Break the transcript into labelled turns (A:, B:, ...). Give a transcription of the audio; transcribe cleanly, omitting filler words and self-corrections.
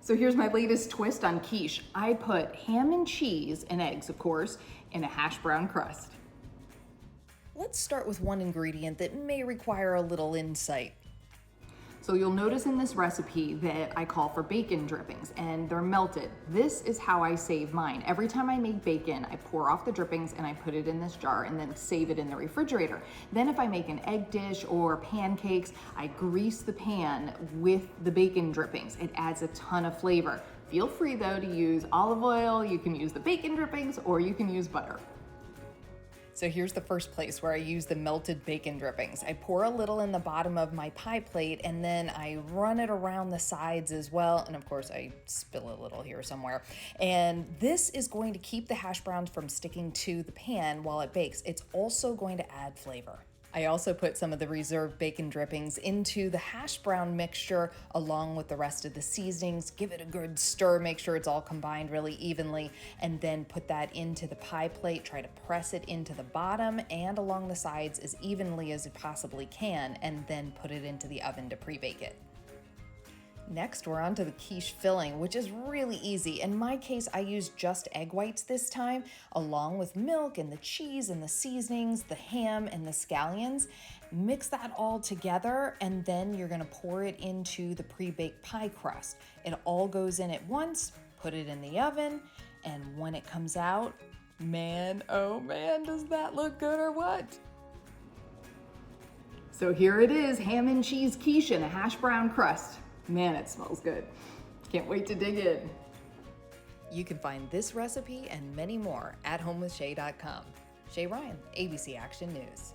A: So here's my latest twist on quiche. I put ham and cheese and eggs, of course, in a hash brown crust.
B: Let's start with one ingredient that may require a little insight.
A: So you'll notice in this recipe that I call for bacon drippings and they're melted. This is how I save mine. Every time I make bacon, I pour off the drippings and I put it in this jar and then save it in the refrigerator. Then if I make an egg dish or pancakes, I grease the pan with the bacon drippings. It adds a ton of flavor. Feel free though to use olive oil, you can use the bacon drippings, or you can use butter.
B: So here's the first place where I use the melted bacon drippings. I pour a little in the bottom of my pie plate and then I run it around the sides as well. And of course I spill a little here somewhere. And this is going to keep the hash browns from sticking to the pan while it bakes. It's also going to add flavor. I also put some of the reserved bacon drippings into the hash brown mixture along with the rest of the seasonings. Give it a good stir, make sure it's all combined really evenly, and then put that into the pie plate. Try to press it into the bottom and along the sides as evenly as you possibly can, and then put it into the oven to pre-bake it. Next, we're on to the quiche filling, which is really easy. In my case, I used just egg whites this time, along with milk and the cheese and the seasonings, the ham and the scallions. Mix that all together, and then you're gonna pour it into the pre-baked pie crust. It all goes in at once, put it in the oven, and when it comes out, man, oh man, does that look good or what?
A: So here it is, ham and cheese quiche and a hash brown crust. Man, it smells good. Can't wait to dig in.
B: You can find this recipe and many more at homewithshay.com. Shay Ryan, ABC Action News.